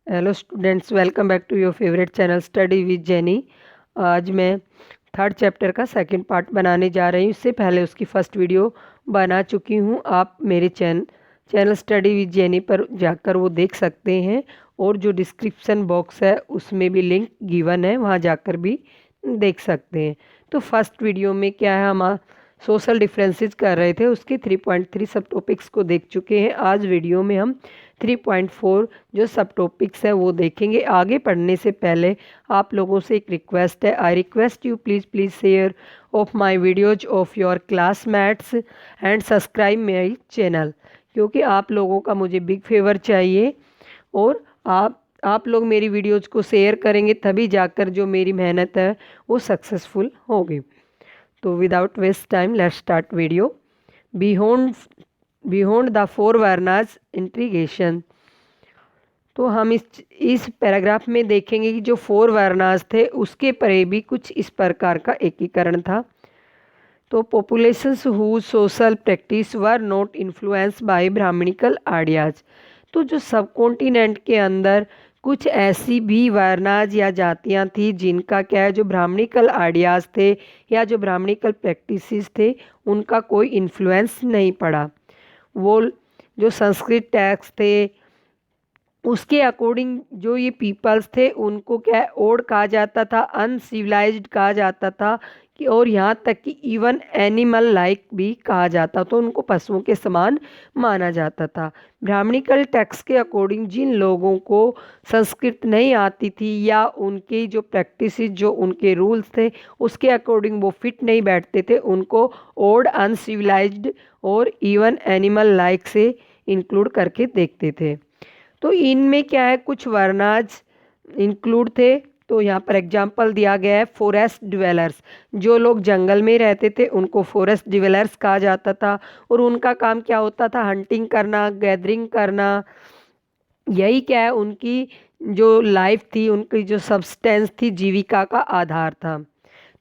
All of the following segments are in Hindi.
Hello students, welcome back to your favourite channel study with Jenny. आज मैं थर्ड चैप्टर का सेकंड पार्ट बनाने जा रही हूँ। इससे पहले उसकी फर्स्ट वीडियो बना चुकी हूँ। आप मेरे चैनल स्टडी विद जेनी पर जाकर वो देख सकते हैं, और जो डिस्क्रिप्शन बॉक्स है उसमें भी लिंक गिवन है, वहाँ जाकर भी देख सकते हैं। तो फर्स्ट वीडियो में क्या है, हम सोशल डिफरेंसेस कर रहे थे, उसके 3.3 सब टॉपिक्स को देख चुके हैं। आज वीडियो में हम 3.4 जो सब टॉपिक्स हैं वो देखेंगे। आगे पढ़ने से पहले आप लोगों से एक रिक्वेस्ट है, I request you please share of my videos of your classmates and subscribe my channel, क्योंकि आप लोगों का मुझे बिग फेवर चाहिए, और आप लोग मेरी वीडियोज़ को शेयर करेंगे तभी जाकर जो मेरी मेहनत है वो सक्सेसफुल होगी। तो without waste time let's start video. Beyond beyond the four varnas integration. तो हम इस पैराग्राफ में देखेंगे कि जो फोर वर्नाज थे उसके परे भी कुछ इस प्रकार का एकीकरण था। तो populations who social practice were not influence by Brahmanical ideas. तो जो सब कॉन्टिनेंट के अंदर कुछ ऐसी भी वर्नाज या जातियां थी जिनका क्या है, जो ब्राह्मणिकल आइडियाज थे या जो ब्राह्मणिकल प्रैक्टिसेस थे उनका कोई इन्फ्लुएंस नहीं पड़ा। वो जो संस्कृत टैक्स थे उसके अकॉर्डिंग जो ये पीपल्स थे उनको क्या है, ओड कहा जाता था, अनसिविलाइज्ड कहा जाता था, कि और यहाँ तक कि इवन एनिमल लाइक भी कहा जाता, तो उनको पशुओं के समान माना जाता था। ब्राह्मणिकल टेक्स्ट के अकॉर्डिंग जिन लोगों को संस्कृत नहीं आती थी या उनकी जो प्रैक्टिस जो उनके रूल्स थे उसके अकॉर्डिंग वो फिट नहीं बैठते थे, उनको ओड, अनसिविलाइज्ड और इवन एनिमल लाइक से इंक्लूड करके देखते थे। तो इनमें क्या है, कुछ वर्नाज इंक्लूड थे। तो यहाँ पर एग्जाम्पल दिया गया है, फॉरेस्ट डिवेलर्स। जो लोग जंगल में रहते थे उनको फॉरेस्ट डिवेलर्स कहा जाता था, और उनका काम क्या होता था, हंटिंग करना, गैदरिंग करना। यही क्या है, उनकी जो लाइफ थी, उनकी जो सब्सटेंस थी, जीविका का आधार था।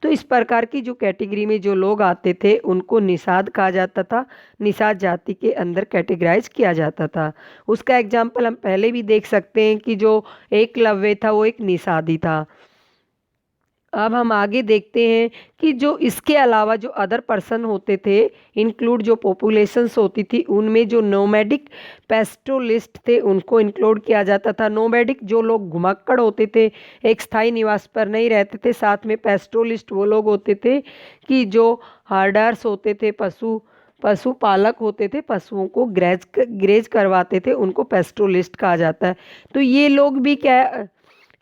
तो इस प्रकार की जो कैटेगरी में जो लोग आते थे उनको निषाद कहा जाता था, निषाद जाति के अंदर कैटेगराइज किया जाता था। उसका एग्जाम्पल हम पहले भी देख सकते हैं कि जो एकलव्य था वो एक निषादी था। अब हम आगे देखते हैं कि जो इसके अलावा जो अदर पर्सन होते थे, इंक्लूड जो पॉपुलेशंस होती थी, उनमें जो नोमैडिक पेस्टोलिस्ट थे उनको इंक्लूड किया जाता था। नोमैडिक जो लोग घुमक्कड़ होते थे, एक स्थायी निवास पर नहीं रहते थे। साथ में पेस्टोलिस्ट वो लोग होते थे कि जो हार्डर्स होते थे, पशुपालक होते थे, पशुओं को ग्रेज करवाते थे, उनको पेस्टोलिस्ट कहा जाता है। तो ये लोग भी क्या,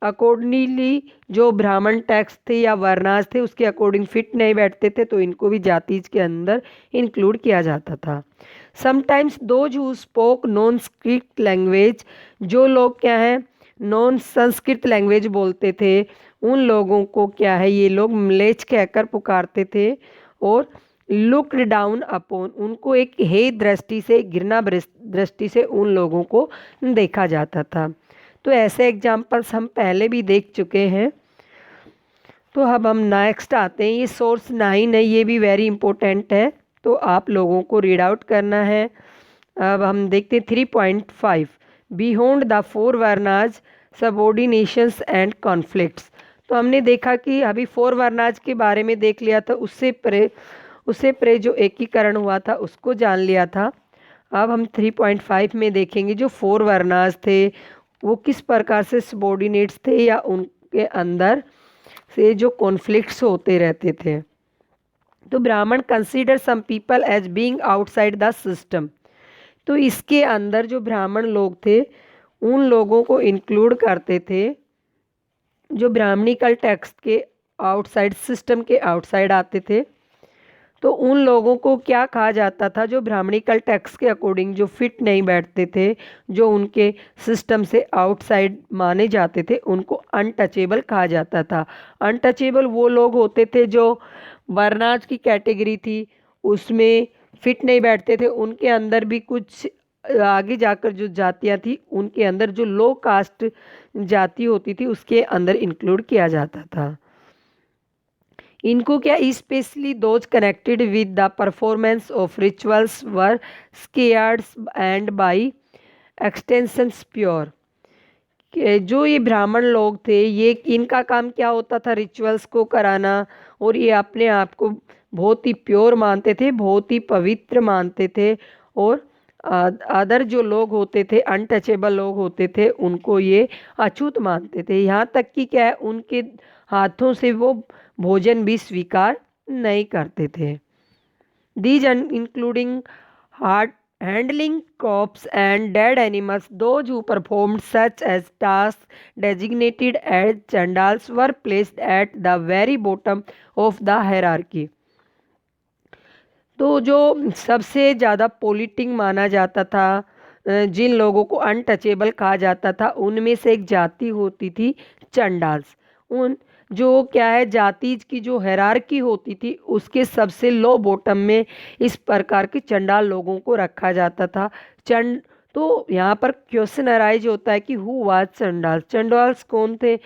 अकॉर्डिंगली जो ब्राह्मण टैक्स थे या वर्णाज थे उसके अकॉर्डिंग फिट नहीं बैठते थे, तो इनको भी जातिज के अंदर इंक्लूड किया जाता था। Sometimes those who spoke non Sanskrit language, जो लोग क्या है नॉन संस्कृत लैंग्वेज बोलते थे, उन लोगों को क्या है, ये लोग म्लेच्छ कहकर पुकारते थे, और लुक्ड डाउन अपॉन, उनको एक हे दृष्टि से, घृणा दृष्टि से उन लोगों को देखा जाता था। तो ऐसे एग्जाम्पल्स हम पहले भी देख चुके हैं। तो अब हम नेक्स्ट आते हैं, ये सोर्स 9 है, ये भी वेरी इंपॉर्टेंट है, तो आप लोगों को रीड आउट करना है। अब हम देखते हैं 3.5, beyond the four varnas subordinations and conflicts. तो हमने देखा कि अभी फोर वर्नाज के बारे में देख लिया था, उससे परे जो एकीकरण हुआ था उसको जान लिया था। अब हम 3.5 में देखेंगे जो फोर वर्नाज थे वो किस प्रकार से सबॉर्डिनेट्स थे या उनके अंदर से जो कॉन्फ्लिक्ट्स होते रहते थे। तो Brahman consider some people as being outside the system. तो इसके अंदर जो ब्राह्मण लोग थे उन लोगों को इंक्लूड करते थे जो ब्राह्मणिकल टेक्स्ट के आउटसाइड, सिस्टम के आउटसाइड आते थे। तो उन लोगों को क्या कहा जाता था, जो ब्राह्मणिकल टेक्स्ट के अकॉर्डिंग जो फिट नहीं बैठते थे, जो उनके सिस्टम से आउटसाइड माने जाते थे, उनको अनटचेबल कहा जाता था। अनटचेबल वो लोग होते थे जो वर्णाज की कैटेगरी थी उसमें फिट नहीं बैठते थे, उनके अंदर भी कुछ आगे जाकर जो जातियां थी उनके अंदर जो लो कास्ट जाति होती थी उसके अंदर इंक्लूड किया जाता था। इनको क्या, specially those connected with the performance of rituals were scared and by extensions pure. जो ये ब्राह्मण लोग थे, ये इनका काम क्या होता था, रिचुअल्स को कराना, और ये अपने आप को बहुत ही प्योर मानते थे, बहुत ही पवित्र मानते थे। और अदर जो लोग होते थे, अनटचेबल लोग होते थे, उनको ये अछूत मानते थे। यहाँ तक कि क्या है, उनके हाथों से वो भोजन भी स्वीकार नहीं करते थे। These including hard handling crops and dead animals, those who performed such as tasks designated as chandals were placed at the very bottom of the hierarchy. तो जो सबसे ज़्यादा पोलिटिंग माना जाता था, जिन लोगों को अनटचेबल कहा जाता था, उनमें से एक जाति होती थी चंडाल्स। उन जो क्या है, जाति की जो हैरार्की होती थी, उसके सबसे लो बॉटम में इस प्रकार के चंडाल लोगों को रखा जाता था। चंड तो यहाँ पर क्वेश्चन अराइज होता है कि हु वाज चंडाल, चंडाल्स कौन थे।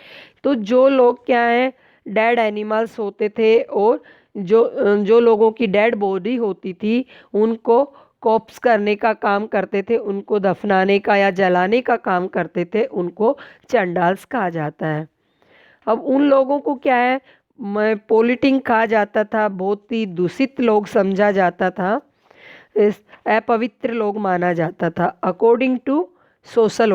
तो जो लोग क्या है, डेड एनिमल्स होते थे, और जो लोगों की डेड बॉडी होती थी, उनको कॉप्स करने का काम करते थे, उनको दफनाने का या जलाने का काम करते थे, उनको चंडाल्स कहा जाता है। अब उन लोगों को क्या है, पोलिटिंग कहा जाता था, बहुत ही दूषित लोग समझा जाता था, इस अपवित्र लोग माना जाता था, अकॉर्डिंग टू सोशल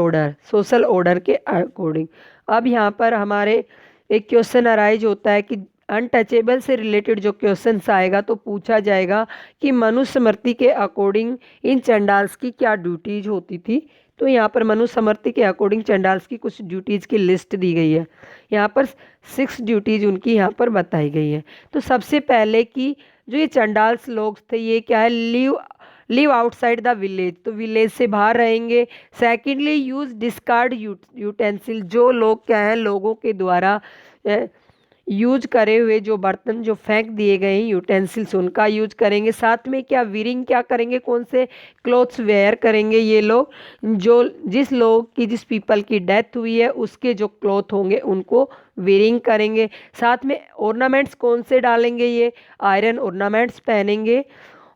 ऑर्डर के अकॉर्डिंग। अब यहाँ पर हमारे एक क्वेश्चन अराइज होता है कि अनटचेबल से रिलेटेड जो क्वेश्चन आएगा तो पूछा जाएगा कि मनुस्मृति के अकॉर्डिंग इन चंडाल्स की क्या ड्यूटीज होती थी। तो यहाँ पर मनुस्मृति के अकॉर्डिंग चंडाल्स की कुछ ड्यूटीज की लिस्ट दी गई है। यहाँ पर 6 ड्यूटीज उनकी यहाँ पर बताई गई है। तो सबसे पहले की जो ये चंडाल्स लोग थे, ये क्या है, लिव आउटसाइड द विलेज, तो विलेज से बाहर रहेंगे। सेकेंडली, यूज डिस्कार्ड यूटेंसिल, जो लोग क्या है, लोगों के द्वारा यूज करे हुए जो बर्तन जो फेंक दिए गए हैं, यूटेंसिल्स, उनका यूज करेंगे। साथ में क्या वियरिंग क्या करेंगे, कौन से क्लोथ्स वेयर करेंगे ये लोग, जो जिस पीपल की डेथ हुई है उसके जो क्लॉथ होंगे उनको वियरिंग करेंगे। साथ में ऑर्नामेंट्स कौन से डालेंगे, ये आयरन ऑर्नामेंट्स पहनेंगे।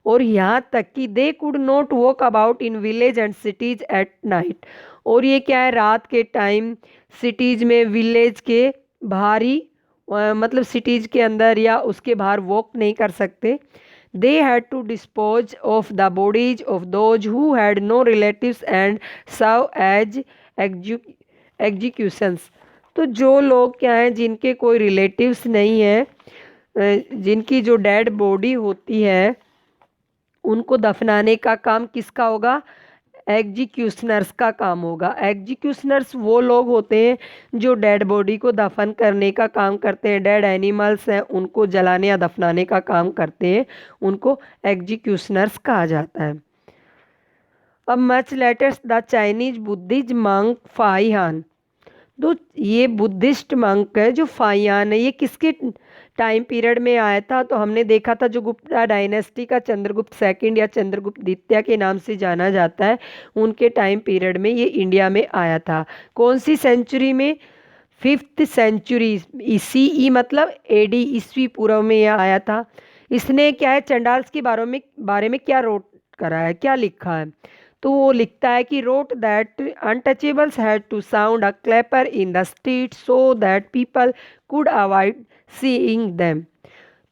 और यहाँ तक कि they could not walk about in village and cities at night, और ये क्या है, रात के टाइम सिटीज में, विलेज के बाहर ही, मतलब सिटीज के अंदर या उसके बाहर वॉक नहीं कर सकते। They had to dispose of the bodies of those who had no relatives and serve as executions, तो जो लोग क्या हैं, जिनके कोई रिलेटिव्स नहीं है, जिनकी जो डेड बॉडी होती है, उनको दफनाने का काम किसका होगा, एग्जीक्यूशनर्स का काम होगा। एग्जीक्यूशनर्स वो लोग होते हैं जो डेड बॉडी को दफन करने का काम करते हैं, डेड एनिमल्स हैं उनको जलाने या दफनाने का काम करते हैं, उनको एग्जीक्यूशनर्स कहा जाता है। अब much later the Chinese Buddhist monk Fahien, तो ये बुद्धिस्ट मंक है जो फाइयान है, ये किसके टाइम पीरियड में आया था, तो हमने देखा था जो गुप्ता डायनेस्टी का चंद्रगुप्त सेकंड या चंद्रगुप्त द्वितीय के नाम से जाना जाता है, उनके टाइम पीरियड में ये इंडिया में आया था। कौन सी सेंचुरी में, 5th सेंचुरी CE, मतलब AD, ईस्वी पूर्व में यह आया था। इसने क्या है, चंडाल्स के बारे में क्या रोट करा है, क्या लिखा है, तो वो लिखता है कि wrote that untouchables had to sound a clapper in the street so that people could avoid seeing them.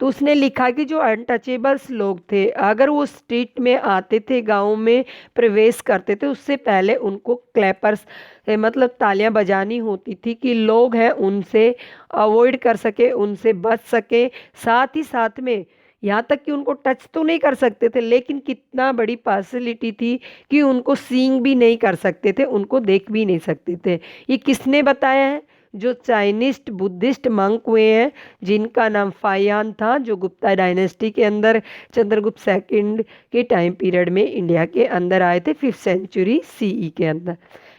तो उसने लिखा कि जो अनटचेबल्स लोग थे, अगर वो स्ट्रीट में आते थे, गांव में प्रवेश करते थे, उससे पहले उनको क्लैपर्स, मतलब तालियां बजानी होती थी कि लोग हैं उनसे अवॉइड कर सके, उनसे बच सके। साथ ही साथ में यहाँ तक कि उनको टच तो नहीं कर सकते थे, लेकिन कितना बड़ी फैसिलिटी थी कि उनको सींग भी नहीं कर सकते थे, उनको देख भी नहीं सकते थे। ये किसने बताया है, जो चाइनीस्ट बुद्धिस्ट मंक हुए हैं, जिनका नाम फाइयान था, जो गुप्ता डायनेस्टी के अंदर चंद्रगुप्त सेकंड के टाइम पीरियड में इंडिया के अंदर आए थे, 5th सेंचुरी CE के अंदर।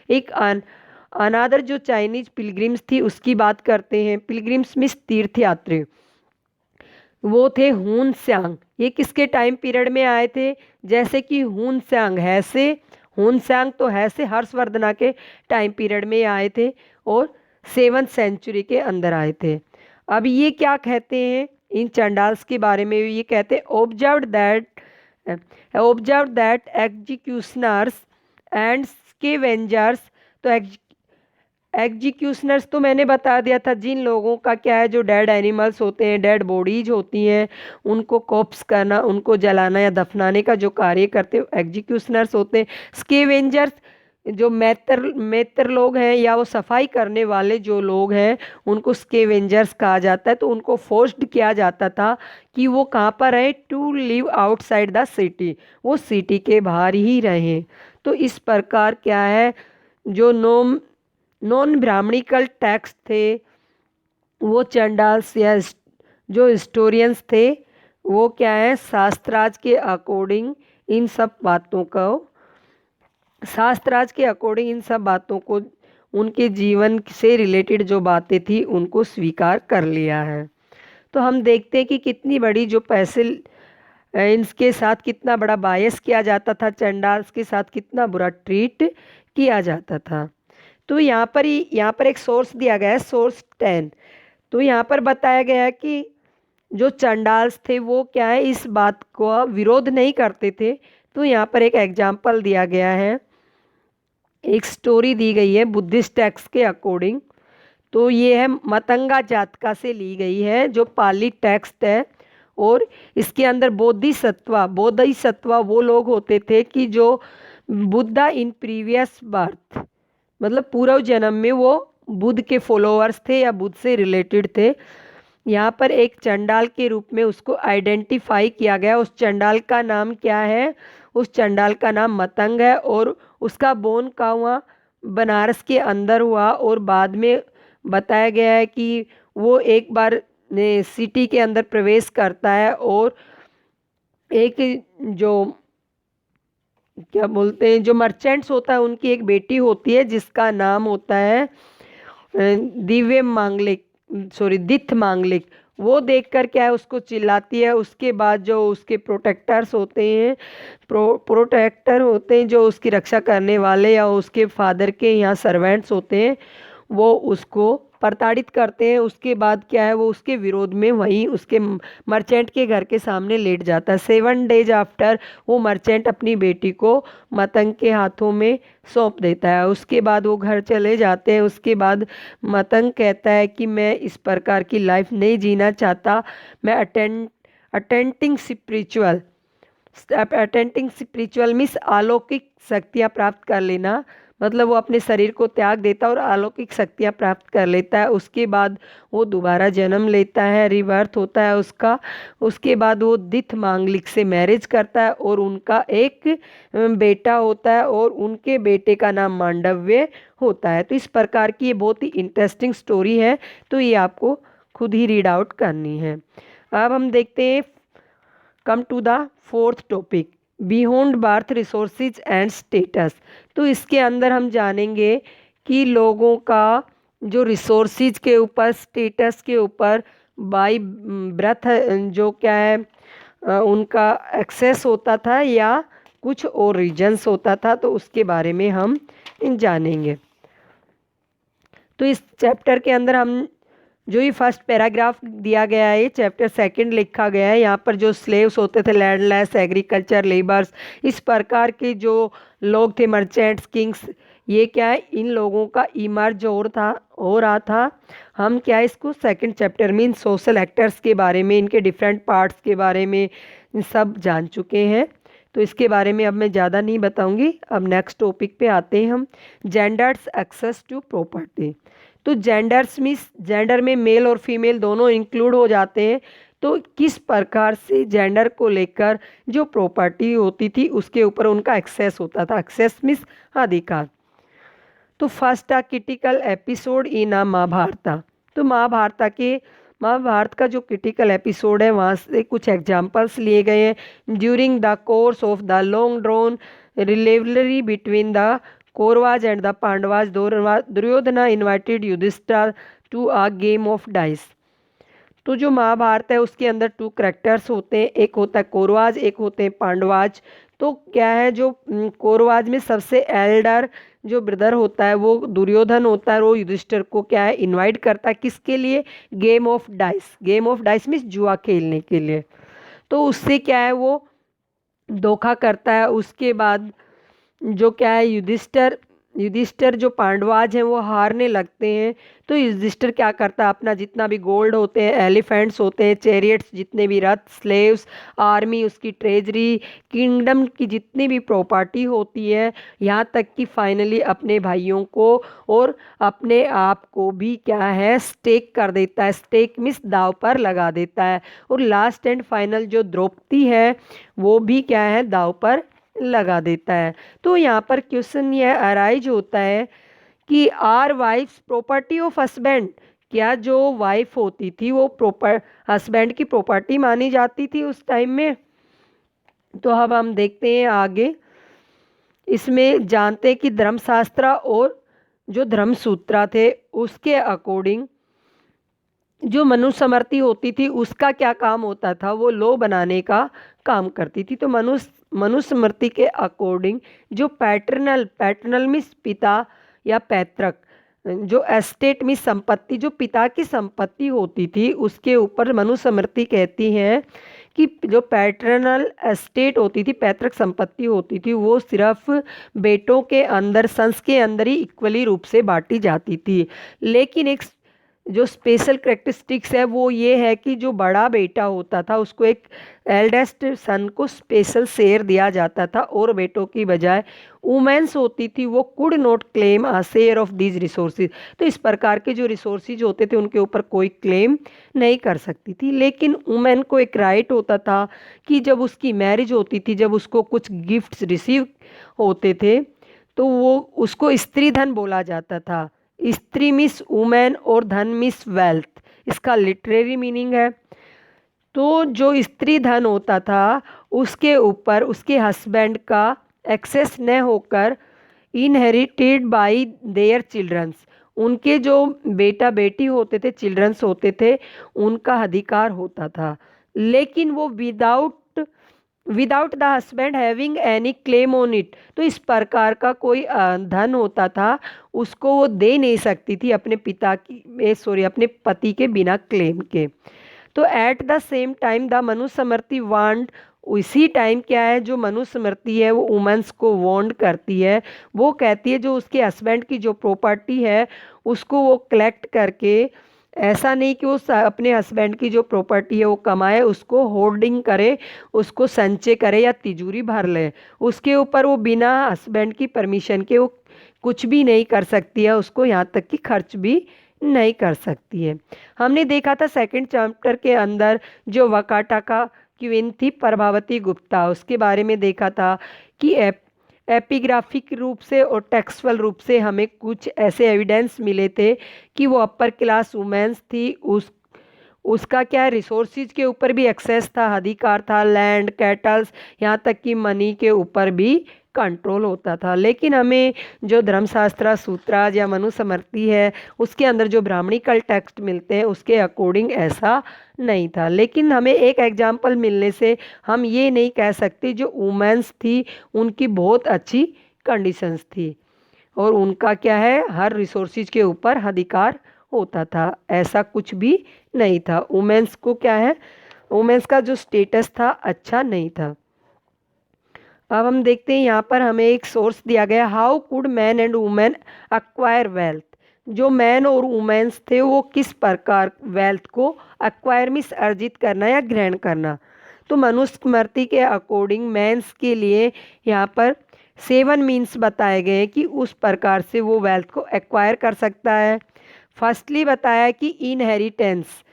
एक अनादर जो चाइनीज पिलग्रिम्स थी उसकी बात करते हैं। पिलग्रिम्स मीन्स तीर्थयात्री, वो थे हुन स्यांग। ये किसके टाइम पीरियड में आए थे, जैसे कि हुन स्यांग तो हैसे हर्षवर्धना के टाइम पीरियड में आए थे और 7th सेंचुरी के अंदर आए थे। अब ये क्या कहते हैं इन चंडाल्स के बारे में, ये कहते हैं ऑब्जर्व दैट एग्जीक्यूशनर्स एंड स्केवेंजर्स, तो एग्जीक्यूशनर्स तो मैंने बता दिया था, जिन लोगों का क्या है, जो डेड एनिमल्स होते हैं, डेड बॉडीज होती हैं, उनको कॉप्स करना, उनको जलाना या दफनाने का जो कार्य करते हैं एग्जीक्यूशनर्स होते हैं। स्केवेंजर्स जो मेतर लोग हैं या वो सफाई करने वाले जो लोग हैं, उनको स्केवेंजर्स कहा जाता है। तो उनको फोर्स्ड किया जाता था कि वो कहाँ पर रहे, to live outside the city, वो सिटी के बाहर ही रहें। तो इस प्रकार क्या है, जो नॉन ब्राह्मणिकल टैक्स थे, वो चंडाल्स या जो हिस्टोरियंस थे, वो क्या है, शास्त्राज के अकॉर्डिंग इन सब बातों को, शास्त्राज के अकॉर्डिंग इन सब बातों को, उनके जीवन से रिलेटेड जो बातें थी उनको स्वीकार कर लिया है। तो हम देखते हैं कि कितनी बड़ी जो पैसे इनके साथ कितना बड़ा बायस किया जाता था, चंडाल्स के साथ कितना बुरा ट्रीट किया जाता था। तो यहाँ पर एक सोर्स दिया गया है, सोर्स 10। तो यहाँ पर बताया गया है कि जो चंडाल्स थे वो क्या है, इस बात को विरोध नहीं करते थे। तो यहाँ पर एक एग्जाम्पल दिया गया है, एक स्टोरी दी गई है बुद्धिस्ट टेक्स्ट के अकॉर्डिंग। तो ये है मतंगा जातका से ली गई है, जो पाली टेक्स्ट है। और इसके अंदर बोधिसत्वा वो लोग होते थे कि जो बुद्धा इन प्रीवियस बर्थ, मतलब पूर्व जन्म में वो बुद्ध के फॉलोअर्स थे या बुद्ध से रिलेटेड थे। यहाँ पर एक चंडाल के रूप में उसको आइडेंटिफाई किया गया। उस चंडाल का नाम क्या है, उस चंडाल का नाम मतंग है। और उसका बोन का हुआ बनारस के अंदर हुआ। और बाद में बताया गया है कि वो एक बार सिटी के अंदर प्रवेश करता है और एक जो क्या बोलते हैं, जो मर्चेंट्स होता है, उनकी एक बेटी होती है जिसका नाम होता है दिव्य मांगलिक, सॉरी दिथ मांगलिक। वो देखकर क्या है, उसको चिल्लाती है। उसके बाद जो उसके प्रोटेक्टर होते हैं, जो उसकी रक्षा करने वाले या उसके फादर के यहाँ सर्वेंट्स होते हैं, वो उसको प्रताड़ित करते हैं। उसके बाद क्या है, वो उसके विरोध में वहीं उसके मर्चेंट के घर के सामने लेट जाता है। 7 डेज आफ्टर वो मर्चेंट अपनी बेटी को मतंग के हाथों में सौंप देता है। उसके बाद वो घर चले जाते हैं। उसके बाद मतंग कहता है कि मैं इस प्रकार की लाइफ नहीं जीना चाहता, मैं अटेंटिंग स्पिरिचुअल मीन्स अलौकिक शक्तियाँ प्राप्त कर लेना, मतलब वो अपने शरीर को त्याग देता है और अलौकिक शक्तियाँ प्राप्त कर लेता है। उसके बाद वो दोबारा जन्म लेता है, रिबर्थ होता है उसका। उसके बाद वो दिथ मांगलिक से मैरिज करता है और उनका एक बेटा होता है और उनके बेटे का नाम मांडव्य होता है। तो इस प्रकार की ये बहुत ही इंटरेस्टिंग स्टोरी है, तो ये आपको खुद ही रीड आउट करनी है। अब हम देखते हैं, come to the fourth topic, beyond birth resources and status. तो इसके अंदर हम जानेंगे कि लोगों का जो रिसोर्सेज के ऊपर, स्टेटस के ऊपर बाय बर्थ जो क्या है उनका एक्सेस होता था या कुछ और रीजन्स होता था, तो उसके बारे में हम जानेंगे। तो इस चैप्टर के अंदर हम जो ये फर्स्ट पैराग्राफ दिया गया है, ये चैप्टर 2 लिखा गया है। यहाँ पर जो स्लेव्स होते थे, लैंडलेस, एग्रीकल्चर लेबर्स, इस प्रकार के जो लोग थे, मर्चेंट्स, किंग्स, ये क्या है, इन लोगों का इमर्ज हो रहा था। हम क्या है, इसको 2 चैप्टर में इन सोशल एक्टर्स के बारे में, इनके डिफरेंट पार्ट्स के बारे में सब जान चुके हैं। तो इसके बारे में अब मैं ज़्यादा नहीं बताऊंगी। अब नेक्स्ट टॉपिक पे आते हैं हम, जेंडर्स एक्सेस टू प्रॉपर्टी। तो जेंडर्स मीन्स जेंडर में मेल और फीमेल दोनों इंक्लूड हो जाते हैं। तो किस प्रकार से जेंडर को लेकर जो प्रॉपर्टी होती थी उसके ऊपर उनका एक्सेस होता था। एक्सेस मीन्स अधिकार। तो first critical episode in Mahabharata. तो महाभारत का जो क्रिटिकल एपिसोड है, वहाँ से कुछ एग्जाम्पल्स लिए गए हैं। During the course of the long drawn rivalry between the Kauravas and the Pandavas, Duryodhana invited Yudhishthira to a game of dice. तो जो महाभारत है उसके अंदर 2 कैरेक्टर्स होते हैं, एक होता है कौरवाज, एक होते हैं पांडवाज। तो क्या है, जो कौरवाज में सबसे एल्डर जो ब्रदर होता है वो दुर्योधन होता है। वो युधिष्ठिर को क्या है, इनवाइट करता है, किसके लिए, game of dice. Game of dice means जुआ खेलने के लिए। तो उससे क्या है, वो धोखा करता है। उसके बाद जो क्या है, युधिष्ठिर युधिष्ठिर जो पांडवाज हैं वो हारने लगते हैं, तो युधिष्ठिर क्या करता है, अपना जितना भी गोल्ड होते हैं, एलिफेंट्स होते हैं, चैरियट्स, जितने भी रथ, स्लेव्स, आर्मी, उसकी ट्रेजरी, किंगडम की जितनी भी प्रॉपर्टी होती है, यहाँ तक कि फाइनली अपने भाइयों को और अपने आप को भी क्या है स्टेक कर देता है। स्टेक मीन्स दाव पर लगा देता है। और लास्ट एंड फाइनल जो द्रौपदी है वो भी क्या है दाव पर लगा देता है। तो यहाँ पर क्वेश्चन ये अराइज होता है कि are wives property of husband, क्या जो वाइफ होती थी वो प्रॉपर हस्बैंड की प्रॉपर्टी मानी जाती थी उस टाइम में। तो अब हम देखते हैं आगे, इसमें जानते हैं कि धर्मशास्त्र और जो धर्मसूत्रा थे उसके अकॉर्डिंग जो मनुस्मृति होती थी उसका क्या काम होता था, वो लॉ बनाने का काम करती थी। तो मनुस्मृति के अकॉर्डिंग जो पैटर्नल मीन्स पिता या पैतृक, जो एस्टेट मीन्स संपत्ति, जो पिता की संपत्ति होती थी उसके ऊपर मनुस्मृति कहती है कि जो पैटर्नल एस्टेट होती थी, पैतृक संपत्ति होती थी, वो सिर्फ बेटों के अंदर, सन्स के अंदर ही इक्वली रूप से बांटी जाती थी। लेकिन एक जो स्पेशल करेक्टरिस्टिक्स है वो ये है कि जो बड़ा बेटा होता था उसको एक एल्डेस्ट सन को स्पेशल शेयर दिया जाता था, और बेटों की बजाय वुमेन्स होती थी वो could not claim a share of these resources. तो इस प्रकार के जो रिसोर्सेज होते थे उनके ऊपर कोई क्लेम नहीं कर सकती थी। लेकिन वुमेन को एक राइट होता था कि जब उसकी मैरिज होती थी, जब उसको कुछ गिफ्ट्स रिसीव होते थे, तो वो उसको स्त्री धन बोला जाता था। स्त्री मिस वुमेन और धन मिस वेल्थ, इसका लिटरेरी मीनिंग है। तो जो स्त्री धन होता था उसके ऊपर उसके हस्बैंड का एक्सेस न होकर इनहेरिटेड बाय देयर चिल्ड्रंस, उनके जो बेटा बेटी होते थे, चिल्ड्रंस होते थे, उनका अधिकार होता था। लेकिन वो without the husband having any claim on it, तो इस प्रकार का कोई धन होता था उसको वो दे नहीं सकती थी अपने अपने पति के बिना क्लेम के। तो at the same time the Manusmriti want, उसी टाइम क्या है जो मनुस्मृति है वो वुमेन्स को वार्न करती है। वो कहती है जो उसके हस्बैंड की जो प्रॉपर्टी है उसको वो कलेक्ट करके, ऐसा नहीं कि वो अपने हस्बैंड की जो प्रॉपर्टी है वो कमाए, उसको होल्डिंग करे, उसको संचय करे या तिजोरी भर ले, उसके ऊपर वो बिना हस्बैंड की परमिशन के वो कुछ भी नहीं कर सकती है, उसको यहाँ तक कि खर्च भी नहीं कर सकती है। हमने देखा था सेकंड चैप्टर के अंदर जो वकाटा का क्वीन थी प्रभावती गुप्ता, उसके बारे में देखा था कि एपिग्राफिक रूप से और टेक्सुअल रूप से हमें कुछ ऐसे एविडेंस मिले थे कि वो अपर क्लास वुमेन्स थी। उसका क्या रिसोर्सेज के ऊपर भी एक्सेस था, अधिकार था, लैंड, कैटल्स, यहाँ तक कि मनी के ऊपर भी कंट्रोल होता था। लेकिन हमें जो धर्मशास्त्र सूत्राज या मनुस्मृति है उसके अंदर जो ब्राह्मणिकल टेक्स्ट मिलते हैं उसके अकॉर्डिंग ऐसा नहीं था। लेकिन हमें एक एग्जाम्पल मिलने से हम ये नहीं कह सकते जो वुमेन्स थी उनकी बहुत अच्छी कंडीशंस थी और उनका क्या है हर रिसोर्सेज के ऊपर अधिकार होता था, ऐसा कुछ भी नहीं था। वुमेन्स को क्या है, वुमेन्स का जो स्टेटस था अच्छा नहीं था। अब हम देखते हैं यहाँ पर हमें एक सोर्स दिया गया, how could man and women acquire wealth. जो मैन और वुमेन्स थे वो किस प्रकार वेल्थ को अक्वायर मीन्स अर्जित करना या ग्रहण करना। तो मनुस्मृति के अकॉर्डिंग मैंस के लिए यहाँ पर 7 मीन्स बताए गए कि उस प्रकार से वो वेल्थ को एक्वायर कर सकता है। फर्स्टली बताया कि इनहेरिटेंस,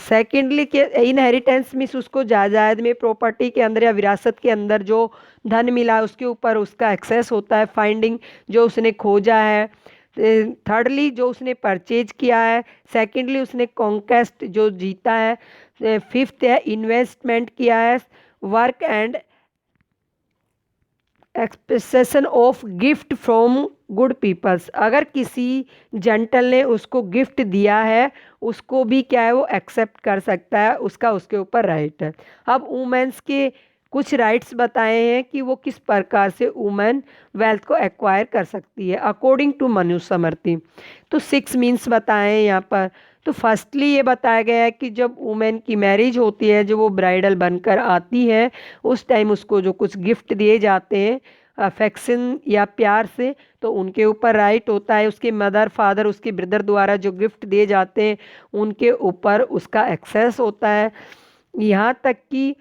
सेकेंडली के इनहेरिटेंस मीन्स उसको जायदाद में प्रॉपर्टी के अंदर या विरासत के अंदर जो धन मिला उसके ऊपर उसका एक्सेस होता है। फाइंडिंग जो उसने खोजा है। थर्डली जो उसने परचेज किया है। सेकेंडली उसने कॉन्केस्ट जो जीता है। फिफ्थ है इन्वेस्टमेंट किया है। Work and expectation of gift from good peoples, अगर किसी जेंटल ने उसको गिफ्ट दिया है उसको भी क्या है वो एक्सेप्ट कर सकता है, उसका उसके ऊपर राइट है। अब वुमेन्स के कुछ राइट्स बताए हैं कि वो किस प्रकार से वुमेन वेल्थ को एक्वायर कर सकती है अकॉर्डिंग टू मनुस्मृति। तो 6 मीन्स बताए हैं यहाँ पर। तो फर्स्टली ये बताया गया है कि जब वुमेन की मैरिज होती है, जो वो ब्राइडल बनकर आती है, उस टाइम उसको जो कुछ गिफ्ट दिए जाते हैं अफेक्शन या प्यार से, तो उनके ऊपर राइट होता है। उसके मदर फादर उसके ब्रदर द्वारा जो गिफ्ट दिए जाते हैं उनके ऊपर उसका एक्सेस होता है। यहाँ तक कि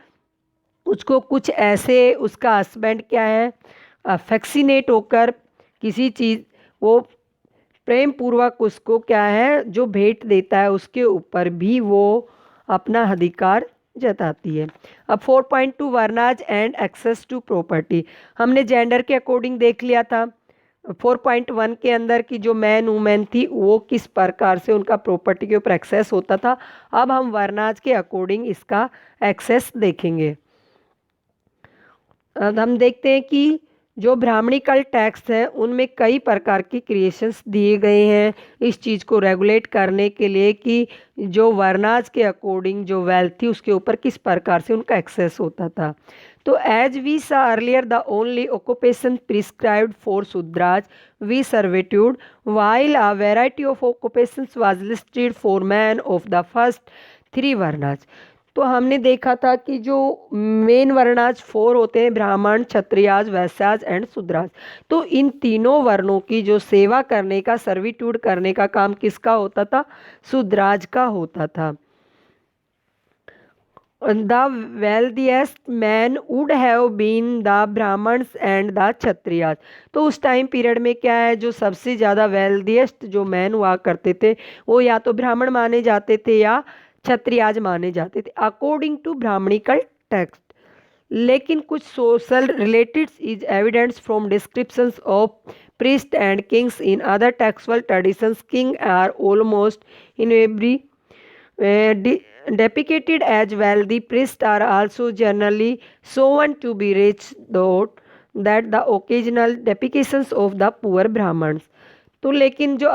उसको कुछ ऐसे उसका हस्बैंड क्या है अफेक्सिनेट होकर किसी चीज़ वो प्रेम पूर्वक उसको क्या है जो भेंट देता है उसके ऊपर भी वो अपना अधिकार जताती है। अब 4.2 वर्नाज एंड एक्सेस टू प्रॉपर्टी हमने जेंडर के अकॉर्डिंग देख लिया था। 4.1 के अंदर की जो मैन वूमेन थी वो किस प्रकार से उनका प्रॉपर्टी के ऊपर एक्सेस होता था। अब हम वर्नाज के अकॉर्डिंग इसका एक्सेस देखेंगे। अब हम देखते हैं कि जो ब्राह्मणिकल टैक्स है उनमें कई प्रकार की क्रिएशंस दिए गए हैं इस चीज़ को रेगुलेट करने के लिए कि जो वर्नाज के अकॉर्डिंग जो वेल्थ थी उसके ऊपर किस प्रकार से उनका एक्सेस होता था। तो as we saw earlier the only occupation prescribed for Shudras we servitude while a variety of occupations was listed for man of the first 3 varnas. तो हमने देखा था कि जो मेन वर्णाज 4 होते हैं ब्राह्मण क्षत्रियाज वैश्याज एंड शूद्राज, तो इन तीनों वर्णों की जो सेवा करने का सर्विट्यूड करने का काम किसका होता था, शूद्राज का होता था। The wealthiest man would have been the Brahmins and the Kshatriyas. तो उस टाइम पीरियड में क्या है जो सबसे ज़्यादा वेल्थिएस्ट जो मैन हुआ करते थे वो या तो ब्राह्मण माने जाते थे या क्षत्रियाज माने जाते थे अकॉर्डिंग टू ब्राह्मणिकल टेक्स्ट। लेकिन कुछ social related is evidence from descriptions of priest and kings in other textual traditions. King are almost in every depicted as wealthy. Priests are also generally shown to be rich, though that the occasional depictions of the poor brahmans. तो लेकिन जो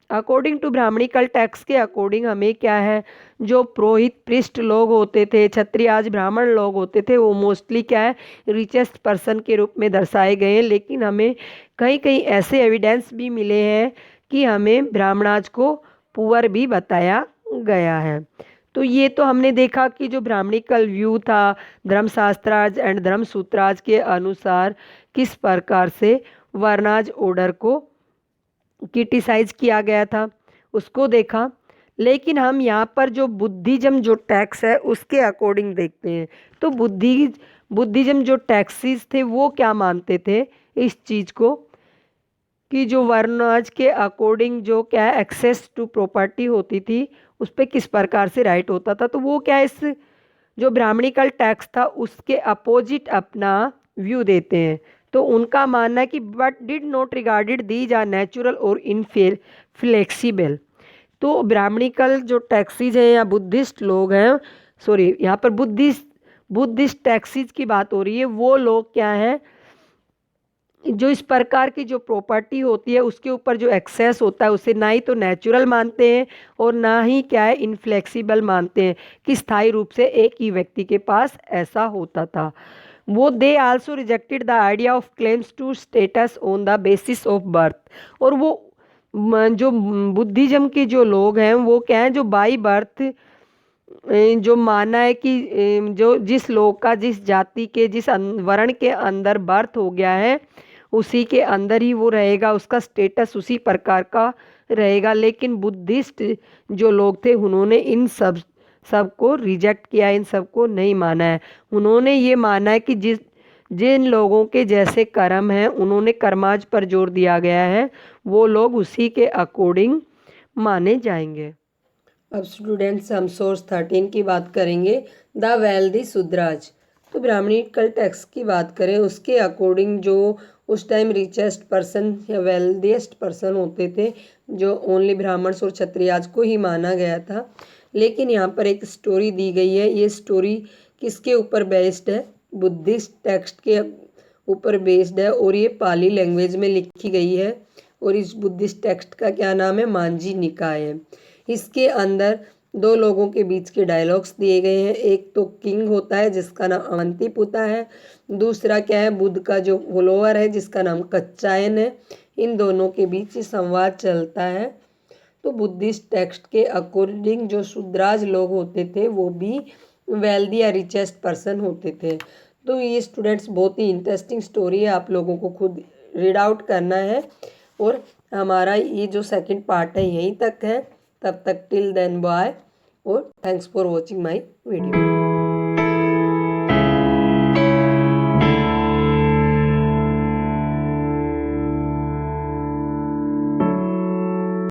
अकॉर्डिंग टू ब्राह्मणिकल टैक्स के अकॉर्डिंग हमें क्या है जो पुरोहित पृष्ठ लोग होते थे क्षत्रियाज ब्राह्मण लोग होते थे वो मोस्टली क्या है रिचेस्ट पर्सन के रूप में दर्शाए गए हैं। लेकिन हमें कहीं कहीं ऐसे एविडेंस भी मिले हैं कि हमें ब्राह्मणाज को पुअर भी बताया गया है। तो ये तो हमने देखा कि जो ब्राह्मणिकल व्यू था धर्मशास्त्राज एंड धर्मसूत्राज के अनुसार किस प्रकार से वर्णाज ऑर्डर को क्रिटिसाइज किया गया था उसको देखा। लेकिन हम यहाँ पर जो बुद्धिज्म जो टैक्स है उसके अकॉर्डिंग देखते हैं। तो बुद्धिज्म जो टैक्सेस थे वो क्या मानते थे इस चीज़ को कि जो वर्णाज के अकॉर्डिंग जो क्या है एक्सेस टू प्रॉपर्टी होती थी उस पर किस प्रकार से राइट होता था। तो वो क्या इस जो ब्राह्मणिकल टैक्स था उसके अपोजिट अपना व्यू देते हैं। तो उनका मानना है कि but did not regarded these are natural और इनफ्लेक्सिबल। तो ब्राह्मणिकल जो टैक्सीज हैं या बुद्धिस्ट लोग हैं सॉरी यहाँ पर बुद्धिस्ट टैक्सीज की बात हो रही है। वो लोग क्या हैं जो इस प्रकार की जो प्रॉपर्टी होती है उसके ऊपर जो एक्सेस होता है उसे ना ही तो नेचुरल मानते हैं और ना ही क्या है इनफ्लेक्सिबल मानते हैं कि स्थायी रूप से एक ही व्यक्ति के पास ऐसा होता था। वो they also rejected the idea of claims to status on the basis of birth. और वो जो बुद्धिज्म के जो लोग हैं वो क्या है जो बाई बर्थ जो माना है कि जो जिस लोग का जिस जाति के जिस वर्ण के अंदर बर्थ हो गया है उसी के अंदर ही वो रहेगा उसका स्टेटस उसी प्रकार का रहेगा। लेकिन बुद्धिस्ट जो लोग थे उन्होंने इन सबको रिजेक्ट किया इन सबको नहीं माना है। उन्होंने ये माना है कि जिन लोगों के जैसे कर्म हैं उन्होंने कर्माज पर जोर दिया गया है वो लोग उसी के अकॉर्डिंग माने जाएंगे। अब स्टूडेंट्स हम सोर्स 13 की बात करेंगे द वेल्दी शूद्राज। तो ब्राह्मणिकल टैक्स की बात करें उसके अकॉर्डिंग जो उस टाइम रिचेस्ट पर्सन या वेल्दीएस्ट पर्सन होते थे जो ओनली ब्राह्मण्स और क्षत्रियाज को ही माना गया था। लेकिन यहाँ पर एक स्टोरी दी गई है। ये स्टोरी किसके ऊपर बेस्ड है बुद्धिस्ट टेक्स्ट के ऊपर बेस्ड है और ये पाली लैंग्वेज में लिखी गई है। और इस बुद्धिस्ट टेक्स्ट का क्या नाम है मांझी निकाय है। इसके अंदर दो लोगों के बीच के डायलॉग्स दिए गए हैं। एक तो किंग होता है जिसका नाम अवंतिप होता है, दूसरा क्या है बुद्ध का जो फॉलोअर है जिसका नाम कच्चायन है। इन दोनों के बीच संवाद चलता है। तो बुद्धिस्ट टेक्स्ट के अकॉर्डिंग जो शूद्राज लोग होते थे वो भी वेल्दी या रिचेस्ट पर्सन होते थे। तो ये स्टूडेंट्स बहुत ही इंटरेस्टिंग स्टोरी है, आप लोगों को खुद रीड आउट करना है। और हमारा ये जो सेकंड पार्ट है यहीं तक है। तब तक टिल देन बाय, और thanks for watching my video.